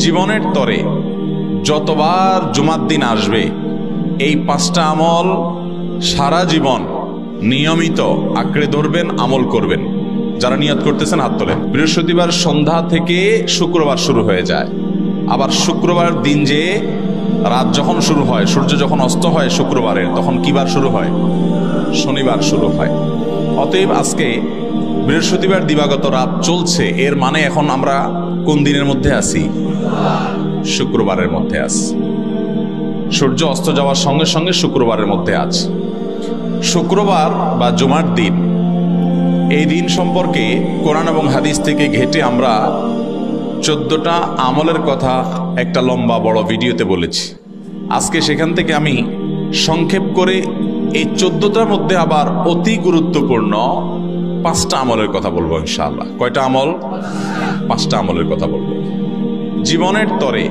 জীবনের তরে যতবার জুমার দিন আসবে এই 5টা আমল সারা জীবন নিয়মিত আঁকড়ে ধরবেন, আমল করবেন। যারা নিয়ত করতেছেন হাত তোলেন। বৃহস্পতিবার সন্ধ্যা থেকে শুক্রবার শুরু হয়ে যায়, আবার শুক্রবার দিন যে রাত যখন শুরু হয়, সূর্য যখন অস্ত হয় শুক্রবারের, তখন কি বার শুরু হয়? শনিবার শুরু হয়। অতএব আজকে বৃহস্পতিবার দিবাগত রাত চলছে, এর মানে এখন আমরা কোন দিনের মধ্যে আছি? শুক্রবারের মধ্যে আছি। সূর্য অস্ত যাওয়ার সঙ্গে সঙ্গে শুক্রবারের মধ্যে আছে। শুক্রবার বা জুমার দিন, এই দিন সম্পর্কে কোরআন এবং হাদিস থেকে ঘেটে আমরা 14টা আমলের কথা একটা লম্বা বড় ভিডিওতে বলেছি। আজকে সেখান থেকে আমি সংক্ষেপ করে এই 14টার মধ্যে আবার অতি গুরুত্বপূর্ণ 5টা আমলের কথা বলবো ইনশাআল্লাহ। কয়টা আমল? 5টা আমলের কথা বলবো। জীবনের তরে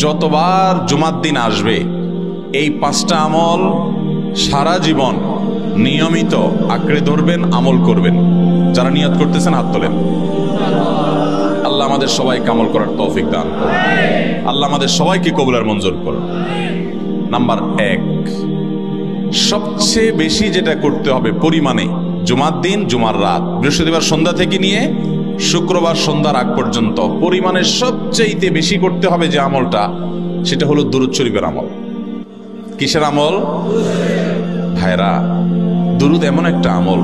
যতবার জুমার দিন আসবে এই 5টা আমল সারা জীবন নিয়মিত আঁকড়ে ধরবেন, আমল করবেন। যারা নিয়ত করতেছেন হাত তোলেন। আল্লাহ আমাদের সবাইকে আমল করার তৌফিক দান করুন। আল্লাহ আমাদের সবাইকে কবুল আর মঞ্জুর করুন। নাম্বার 1, সবচেয়ে বেশি যেটা করতে হবে পরিমাণে জুমার দিন, জুমার রাত, বৃহস্পতিবার সন্ধ্যা থেকে নিয়ে শুক্রবার সন্ধ্যার আগ পর্যন্ত পরিমাণে সবচেয়ে বেশি করতে হবে যে আমলটা, সেটা হলো দুরূদ শরীফের আমল। কিসের আমল? ভাইরা, দুরূদ এমন একটা আমল,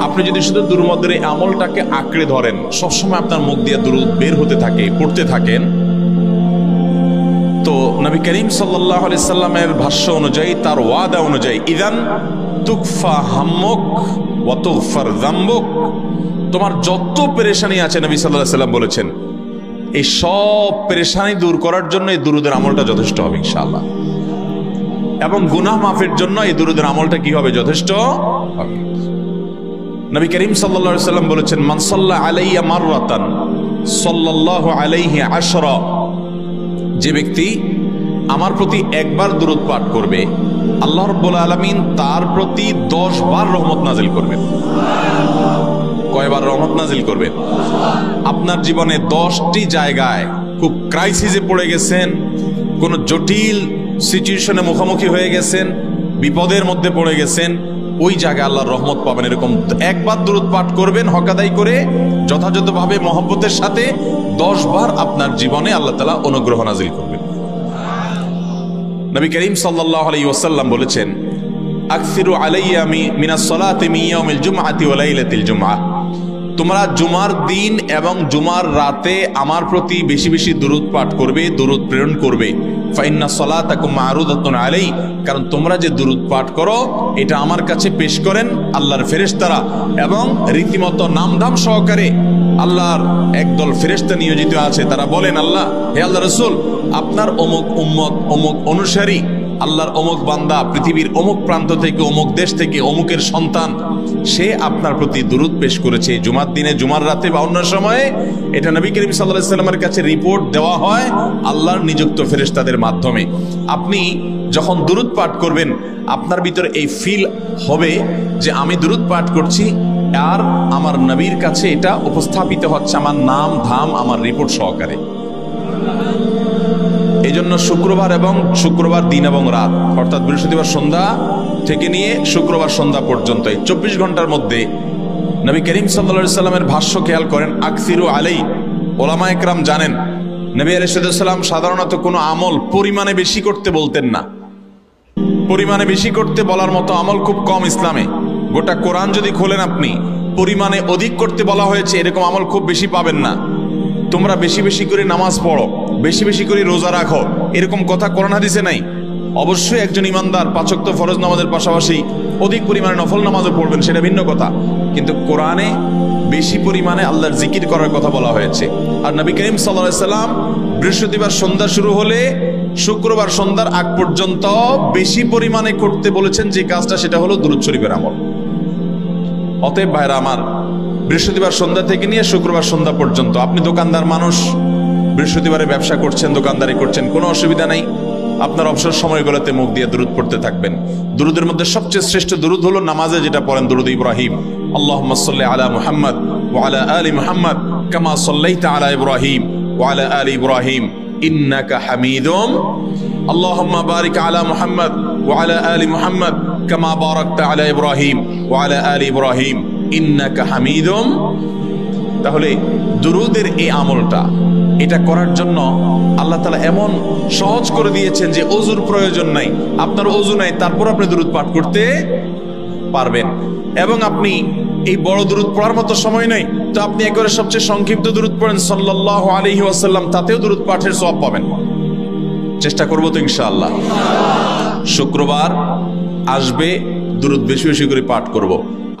আপনি যদি শুধু দুরূদের এই আমলটাকে আঁকড়ে ধরেন, সবসময় আপনার মুখ দিয়ে দুরূদ বের হতে থাকে, পড়তে থাকেন, তো নবী করিম সাল্লাল্লাহু আলাইহি সাল্লামের ভাষ্য অনুযায়ী, তার ওয়াদা অনুযায়ী, ইদান তুকফা হাম্মুক ওয়া তুগফার যামবুক, তোমার যত পেরেশানি আছে নবী সাল্লাল্লাহু আলাইহি সাল্লাম বলেছেন এই সব পেরেশানি দূর করার জন্য এই দুরূদের আমলটা যথেষ্ট হবে ইনশাআল্লাহ। এবং গুনাহ মাফের জন্য এই দুরূদের আমলটা কি হবে? যথেষ্ট হবে। নবী করিম সাল্লাল্লাহু আলাইহি সাল্লাম বলেছেন, মান সাল্লা আলাইয়া মাররাতান সাল্লাল্লাহু আলাইহি আশরা, যে ব্যক্তি আমার প্রতি একবার দুরূদ পাঠ করবে, আল্লাহ রাব্বুল আলামিন তার প্রতি 10 বার রহমত নাজিল করবেন। কয়বার রহমত নাজিল করবেন? আপনার জীবনে 10টি জায়গায় খুব ক্রাইসিসে পড়ে গেছেন, কোন জটিল সিচুয়েশনে মুখোমুখি হয়ে গেছেন, বিপদের মধ্যে পড়ে গেছেন, ওই জায়গায় আল্লাহর রহমত পাবেন। এরকম একবার দুরূদ পাঠ করবেন হক আদায় করে, যথাযথভাবে মহব্বতের সাথে 10 বার আপনার জীবনে আল্লাহ তাআলা অনুগ্রহ নাজিল করবেন। নবী করিম সাল্লাল্লাহু আলাইহি ওয়াসাল্লাম বলেছেন, আকসিরু আলাইয়া মিনাস সালাতি মিন ইয়াউমিল জুমআতি ওয়া লাইলাতিল জুমআহ, তোমরা জুমার দিন এবং জুমার রাতে আমার প্রতি বেশি বেশি দুরূদ পাঠ করবে, দুরূদ প্রেরণ করবে। ফাইন্না সালাতাকুম মা'রুদাতুন আলাই, কারণ তোমরা যে দুরূদ পাঠ করো এটা আমার কাছে পেশ করেন আল্লাহর ফেরেশতারা, এবং রীতিমতো নামধাম সহকারে আল্লাহর একদল ফেরেশতা নিয়োজিত আছে। তারা বলেন, আল্লাহ, হে আল্লাহ রাসূল, আপনার অমুক উম্মত, অমুক অনুসারী, আল্লাহর অমুক বান্দা পৃথিবীর অমুক প্রান্ত থেকে, অমুক দেশ থেকে, অমুকের সন্তান, সে আপনার প্রতি দুরূদ পেশ করেছে জুমার দিনে, জুমার রাতে বা অন্য সময়ে। এটা নবী করিম সাল্লাল্লাহু আলাইহি ওয়াসাল্লামের কাছে রিপোর্ট দেওয়া হয় আল্লাহর নিযুক্ত ফেরেশতাদের মাধ্যমে। আপনি যখন দুরূদ পাঠ করবেন, আপনার ভিতরে এই ফিল হবে যে আমি দুরূদ পাঠ করছি আর আমার নবীর কাছে এটা উপস্থাপিত হচ্ছে আমার নাম ধাম, আমার রিপোর্ট সহকারে। এই জন্য শুক্রবার এবং শুক্রবার দিন এবং রাত, অর্থাৎ বৃহস্পতিবার সন্ধ্যা থেকে নিয়ে শুক্রবার সন্ধ্যা পর্যন্ত এই 24 ঘন্টার মধ্যে নবী করিম সাল্লাল্লাহু আলাইহি সাল্লামের ভাষ্য খেয়াল করেন, আকসিরু আলাই, ওলামা একরাম জানেন নবী আলাইহিস সালাম সাধারণত কোনো আমল পরিমাণে বেশি করতে বলতেন না। পরিমাণে বেশি করতে বলার মতো আমল খুব কম ইসলামে। গোটা কোরআন যদি খোলেন আপনি, পরিমাণে অধিক করতে বলা হয়েছে এরকম আমল খুব বেশি পাবেন না। তোমরা বেশি বেশি করে নামাজ পড়ো, বেশি বেশি করে রোজা রাখো, এরকম কথা কোরআন হাদিসে নাই। অবশ্যই একজন ইমানদার 5 ওয়াক্ত ফরজ নামাজের পাশাপাশি অধিক পরিমাণে নফল নামাজও পড়বেন, সেটা ভিন্ন কথা। কিন্তু কোরআনে বেশি পরিমাণে আল্লাহর জিকির করার কথা বলা হয়েছে। আর নবী করিম সাল্লাল্লাহু আলাইহি সাল্লাম বৃহস্পতিবার সন্ধ্যা শুরু হলে শুক্রবার সন্ধ্যার আগ পর্যন্ত বেশি পরিমাণে করতে বলেছেন যে কাজটা, সেটা হলো দুরূদ শরীফের আমল। অতএব ভাইরা আমার, বৃহস্পতিবার সন্ধ্যা থেকে নিয়ে শুক্রবার সন্ধ্যা পর্যন্ত, আপনি দোকানদার মানুষ, বৃহস্পতিবারে ব্যবসা করছেন, দোকানদারি করছেন, কোনো অসুবিধা নাই। আপনার অবসর সময়গুলোতে মুখ দিয়ে দুরূদ পড়তে থাকবেন। দুরূদের মধ্যে সবচেয়ে শ্রেষ্ঠ দুরূদ হলো নামাজে যেটা পড়েন, দুরূদ ইব্রাহিম। আল্লাহুম্মা সাল্লি আলা মুহাম্মদ ওয়া আলা আলি মুহাম্মদ কামা সাল্লাইতা আলা ইব্রাহিম ওয়া আলা আলি ইব্রাহিম ইন্নাকা হামিদুম আল্লাহুম্মা বারিক আলা মুহাম্মদ ওয়া আলা আলি মুহাম্মদ কামা বারাকতা আলা ইব্রাহিম ওয়া আলা আলি ইব্রাহিম ইন্নাকা হামিদুম। তাহলে দুরুদের এই আমলটা এটা করার জন্য আল্লাহ তাআলা এমন সহজ করে দিয়েছেন যে ওযুর প্রয়োজন নাই। আপনার ওযু নাই, তারপর আপনি দুরুদ পাঠ করতে পারবেন। এবং আপনি এই বড় দুরুদ পড়ার মতো সময় নাই, তো আপনি একবারে সবচেয়ে সংক্ষিপ্ত দুরুদ পড়েন সাল্লাল্লাহু আলাইহি ওয়াসাল্লাম, তাতেও দুরুদ পাঠের সওয়াব পাবেন। চেষ্টা করব তো ইনশাআল্লাহ। শুক্রবার আসবে, দুরুদ বেশি বেশি করে পাঠ করব।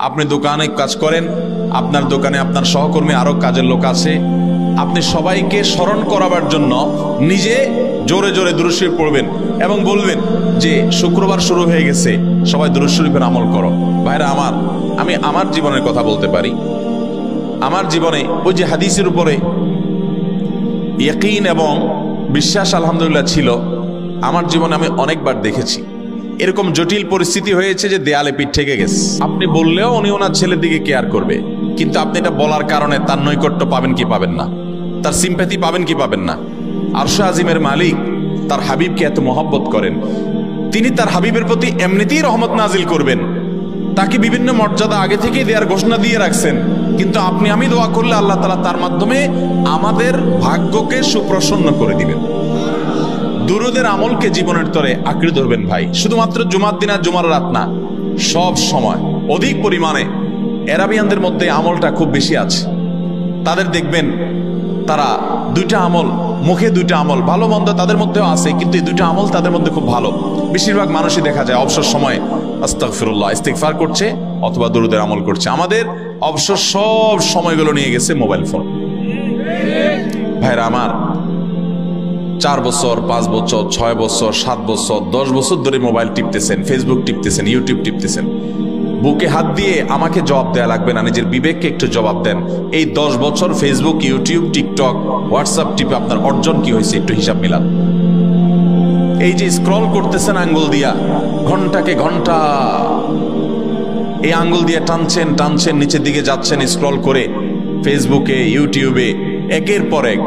আপনি দোকানে কাজ করেন, আপনার দোকানে আপনার সহকর্মী আরো কাজের লোক আছে, আপনি সবাইকে স্মরণ করাবার জন্য নিজে জোরে জোরে দুরূদ শরীফ পড়বেন এবং বলবেন যে শুক্রবার শুরু হয়ে গেছে, সবাই দুরূদ শরীফের আমল করো। ভাইরা আমার, আমি আমার জীবনের কথা বলতে পারি। আমার জীবনে ওই যে হাদিসের উপরে ইয়াকিন এবং বিশ্বাস আলহামদুলিল্লাহ ছিল। আমার জীবনে আমি অনেকবার দেখেছি এরকম জটিল পরিস্থিতি হয়েছে যে দেয়ালে পিঠ ঠেকে গেছে। আপনি বললেও উনি ওনার ছেলের দিকে কেয়ার করবে, কিন্তু আপনি এটা বলার কারণে তার নৈকট্য পাবেন কি পাবেন না, তার সিম্প্যাথি পাবেন কি পাবেন না। আরশ আজিমের মালিক তার হাবিবকে এত মহব্বত করেন, তিনি তার হাবিবের প্রতি এমনিতেই রহমত নাজিল করবেন, তাকে বিভিন্ন মর্যাদা আগে থেকেই দেওয়ার ঘোষণা দিয়ে রাখছেন। কিন্তু আপনি আমি দোয়া করলে আল্লাহ তাআলা তার মাধ্যমে আমাদের ভাগ্যকে সুপ্রসন্ন করে দিবেন। দুরুদের আমলকে জীবনের তরে আঁকড়ে ধরবেন ভাই। শুধুমাত্র জুমার দিন আর জুমার রাত না, সব সময় অধিক পরিমাণে। আরাবিয়ানদের মধ্যে আমলটা খুব বেশি আছে। তাদের দেখবেন তারা দুইটা আমল, মুখে দুইটা আমল, ভালো মন্দ তাদের মধ্যেও আছে, কিন্তু এই দুইটা আমল তাদের মধ্যে খুব ভালো। বেশিরভাগ মানুষই দেখা যায় অবসর সময় আস্তাগফিরুল্লাহ ইস্তিগফার করছে অথবা দুরুদের আমল করছে। আমাদের অবসর সব সময়গুলো নিয়ে গেছে মোবাইল ফোন। ভাইরা আমার, 4 বছর 5 বছর 6 বছর 7 বছর 10 বছর ধরে মোবাইল টিপতেছেন, ফেসবুক টিপতেছেন, ইউটিউব টিপতেছেন। বুকে হাত দিয়ে আমাকে জবাব দেয়া লাগবে না, নিজের বিবেককে একটু জবাব দেন। এই 10 বছর ফেসবুক, ইউটিউব, টিকটক, হোয়াটসঅ্যাপ টিপে আপনার অর্জন কি হয়েছে একটু হিসাব মিলান। এই যে স্ক্রল করতেছেন আঙ্গুল দিয়া, ঘন্টাকে ঘন্টা এই আঙ্গুল দিয়ে টানছেন টানছেন, নিচের দিকে যাচ্ছেন স্ক্রল করে ফেসবুকে, ইউটিউবে, একের পর এক।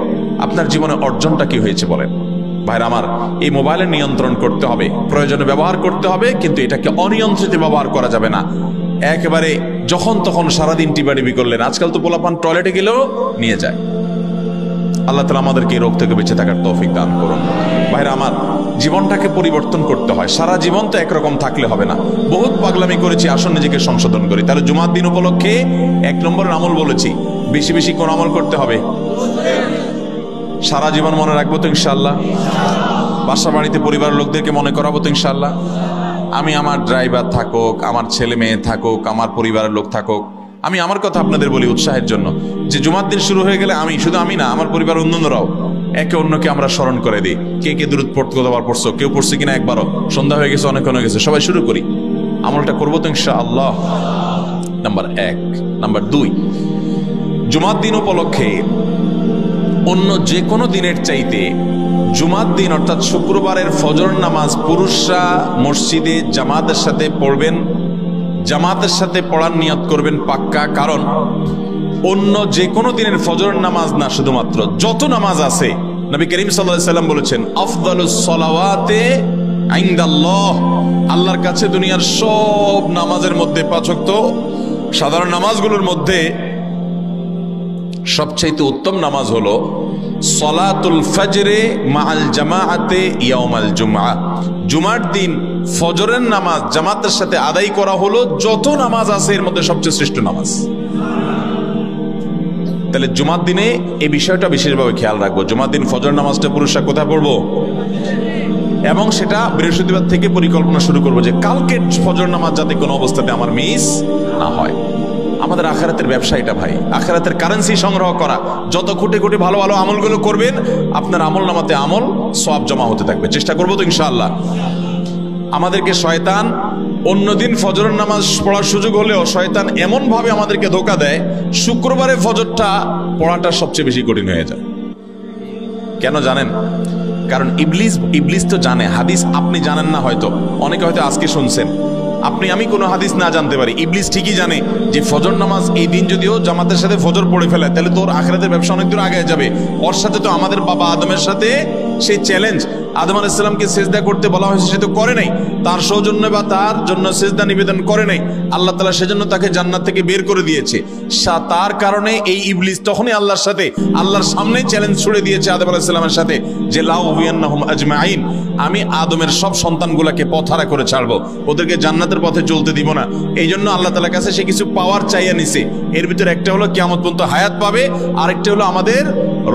আপনার জীবনে অর্জনটা কি হয়েছে বলেন? ভাইরা আমার, এই মোবাইলের নিয়ন্ত্রণ করতে হবে, প্রয়োজনে ব্যবহার করতে হবে, কিন্তু এটাকে অনিয়ন্ত্রিত ব্যবহার করা যাবে না। একেবারে যখন তখন সারাদিন টিপাটিপি করলেন। আজকাল তো পোলাপান টয়লেটে গেলেও নিয়ে যায়। আল্লাহ তাআলা আমাদেরকে এই রোগ থেকে বেঁচে থাকার তৌফিক দান করুন। ভাইরা আমার, জীবনটাকে পরিবর্তন করতে হয়। সারা জীবন তো একরকম থাকলে হবে না। বহুত পাগলামি করেছি, আসুন নিজেকে সংশোধন করি। তাহলে জুমার দিন উপলক্ষে 1 নম্বরের আমল বলেছি, বেশি বেশি কোন আমল করতে হবে? সারা জীবন মনে রাখবো তো ইনশাআল্লাহ। বাসা বাড়িতে পরিবারের লোকদেরকে মনে করাবো তো ইনশাআল্লাহ। আমি আমার ড্রাইভার থাকুক, আমার ছেলে মেয়ে থাকুক, আমার পরিবারের লোক থাকুক, আমি আমার কথা আপনাদের বলি উৎসাহের জন্য, যে জুমার দিন শুরু হয়ে গেলে আমি, শুধু আমি না, আমার পরিবার অন্যান্যরাও একে অন্যকে আমরা স্মরণ করে দিই। কে কে দুরূদ পড়তে কতবার পড়ছো, কেউ পড়ছে কিনা একবারও, সন্ধ্যা হয়ে গেছে, অনেক হয়ে গেছে, সবাই শুরু করি। আমলটা করবো তো ইনশাআল্লাহ। নাম্বার 1। নাম্বার 2, জুমার দিন উপলক্ষে অন্য যে কোনো দিনের চাইতে জুমার দিন অর্থাৎ শুক্রবারের ফজর নামাজ পুরুষরা মসজিদে জামাতের সাথে পড়বেন। জামাতের সাথে পড়ার নিয়ত করবেন পাক্কা। কারণ অন্য যে কোনো দিনের ফজর নামাজ না, শুধুমাত্র যত নামাজ আছে, নবী করিম সাল্লাল্লাহু আলাইহি ওয়াসাল্লাম বলেছেন, আফদালুস সালাওয়াতে ইনদাল্লাহ, আল্লাহর কাছে দুনিয়ার সব নামাজের মধ্যে 5 ওয়াক্ত সাধারণ নামাজগুলোর মধ্যে সবচাইতে উত্তম নামাজ হলো সলাতুল ফজরে মাআল জামাআতে ইয়াউমাল জুমআ। জুমার দিন ফজরের নামাজ জামাতের সাথে আদায় করা হলো যত নামাজ আছে এর মধ্যে সবচেয়ে শ্রেষ্ঠ নামাজ। তাহলে জুমার দিনে এই বিষয়টা বিশেষভাবে খেয়াল রাখবো। জুমার দিন ফজর নামাজটা পুরুষরা কোথায় পড়বো? এবং সেটা বৃহস্পতিবার থেকে পরিকল্পনা শুরু করবো যে কালকে ফজর নামাজ যাতে কোনো অবস্থাতে আমার মিস না হয়। আমাদের আখিরাতের ব্যবসা এটা ভাই, আখিরাতের কারেন্সি সংগ্রহ করা। যত কোটি কোটি ভালো ভালো আমলগুলো করবেন, আপনার আমল নামাতে আমল সওয়াব জমা হতে থাকবে। চেষ্টা করবো তো ইনশাআল্লাহ। আমাদেরকে শয়তান অন্যদিন ফজরের নামাজ পড়ার সুযোগ হলেও শয়তান এমন ভাবে আমাদেরকে ধোঁকা দেয়, শুক্রবারে ফজরটা পড়াটা সবচেয়ে বেশি কঠিন হয়ে যায়। কেন জানেন? কারণ ইবলিস তো জানে হাদিস, আপনি জানেন না, হয়তো অনেকে হয়তো আজকে শুনছেন। আপনি আমি কোনো হাদিস না জানতে পারি, ইবলিস ঠিকই জানে যে ফজর নামাজ এই দিন যদিও জামাতের সাথে ফজর পড়ে ফেলে তাহলে তোর আখিরাতের ব্যবসা অনেক দূর আগে যাবে। ওর সাথে তো আমাদের বাবা আদমের সাথে সেই চ্যালেঞ্জ, আদম আলাইহিস সালামকে সিজদা করতে বলা হয়েছে, সে তো করে নাই, তার সৌজন্যে বা তার জন্য সিজদা নিবেদন করে নাই। আল্লাহ তাআলা সেজন্য তাকে জান্নাত থেকে বের করে দিয়েছে। তার কারণে এই ইবলিস তখনই আল্লাহর সাথে, আল্লাহর সামনে চ্যালেঞ্জ ছুড়ে দিয়েছে আদম আলাইহিস সালামের সাথে যে লা উহিয়ান্নাহুম আজমাইন, আমি আদমের সব সন্তানগুলোকে পথহারা করে ছাড়বো, ওদেরকে জান্নাতের পথে চলতে দিব না। এই জন্য আল্লাহ তাআলার কাছে সে কিছু পাওয়ার চাইয়া নিছে। এর ভিতরে একটা হলো কিয়ামত পর্যন্ত হায়াত পাবে, আরেকটা হলো আমাদের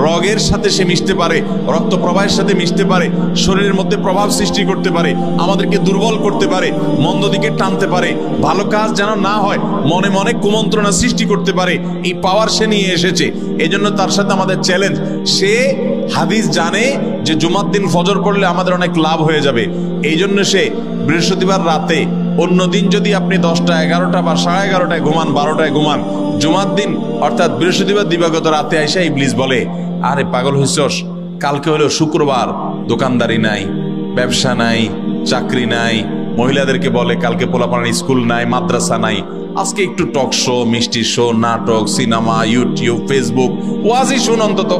রগের সাথে সে মিশতে পারে, রক্ত প্রবাহের সাথে মিশতে পারে, শরীরের মধ্যে প্রভাব সৃষ্টি করতে পারে, আমাদেরকে দুর্বল করতে পারে, মন্দ দিকে টানতে পারে, ভালো কাজ যেন না হয় মনে মনে কুমন্ত্রণা সৃষ্টি করতে পারে। এই পাওয়ার সে নিয়ে এসেছে। এই জন্য তার সাথে আমাদের চ্যালেঞ্জ। সে হাদিস জানে যে জুমার দিন ফজর পড়লে আমাদের অনেক লাভ হয়ে যাবে। এই জন্য সে বৃহস্পতিবার রাতে, অন্য দিন যদি আপনি 10টা 11টা বা 11:30টায় ঘুমান, 12টায় ঘুমান, জুমার দিন অর্থাৎ বৃহস্পতিবার দিবাগত রাতে আইসা ইবলিস বলে, আরে পাগল হইছস, কালকে হলো শুক্রবার, দোকানদারি নাই, ব্যবসা নাই, চাকরি নাই, মহিলাদেরকে বলে কালকে পোলাপানের স্কুল নাই, মাদ্রাসা নাই, আজকে একটু টক শো, মিষ্টি শো, নাটক, সিনেমা, ইউটিউব, ফেসবুক, ওয়াজই শুন অন্তত।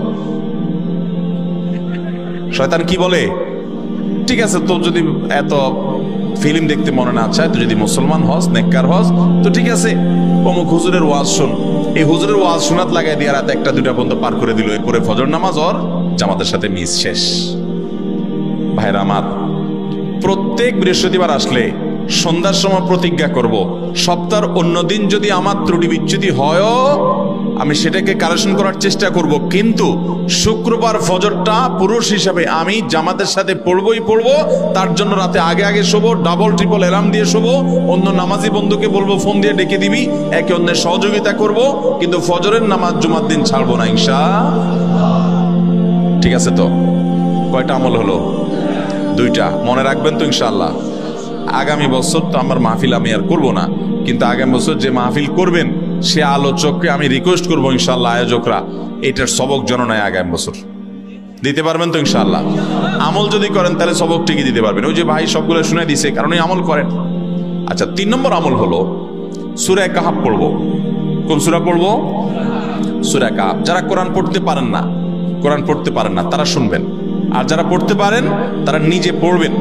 শয়তান কি বলে, ঠিক আছে তোর যদি এত ফিল্ম দেখতে মনে না চায়, তুই যদি মুসলমান হস, নেককার হস, তো ঠিক আছে অমুক হুজুরের ওয়াজ শোন। এই হুজুরের ওয়াজ শোনাত লাগাই দিয়ে রাত 1টা 2টা পর্যন্ত পার করে দিল। এরপরে ফজর নামাজ ওর জামাতের সাথে মিস শেষ। ভাইরা আমার, প্রত্যেক বৃহস্পতিবার আসলে সন্ধ্যার সময় প্রতিজ্ঞা করব, সপ্তাহের অন্য দিন যদি আমার ত্রুটি বিচ্যুতি হয়ও আমি সেটাকে কারেকশন করার চেষ্টা করব, কিন্তু শুক্রবার ফজরটা পুরুষ হিসাবে আমি জামাতের সাথে পড়বই পড়বো। তার জন্য রাতে আগে আগে শোবো, ডাবল ট্রিপল অ্যালার্ম দিয়ে শোবো, অন্য নামাজি বন্ধুকে বলবো ফোন দিয়ে ডেকে দিবি, একে অন্যের সহযোগিতা করব, কিন্তু ফজরের নামাজ জুমার দিন ছাড়বো না ইনশাআল্লাহ। ঠিক আছে তো? কয়টা আমল হলো? 2টা। মনে রাখবেন তো ইনশাআল্লাহ। আগামী বছর তো আমার মাহফিল আমি আর করব না, কিন্তু আগামী বছর যে মাহফিল করবেন সে আলোচককে আমি রিকোয়েস্ট করবো ইনশাআল্লাহ, আয়োজকরা এটার সবক যেন নেয় আগামী বছর। দিতে পারবেন তো ইনশাআল্লাহ? আমল যদি করেন তাহলে সবক ঠিকই দিতে পারবেন। ওই যে ভাই সবগুলো শুনে দিছে, কারণ এই আমল করেন। আচ্ছা, 3 নম্বর আমল হলো সূরা কাহাফ পড়বো। কোন সূরা পড়বো? সূরা কাহাফ। যারা কোরআন পড়তে পারেন না তারা শুনবেন, আর যারা পড়তে পারেন তারা নিজে পড়বেন।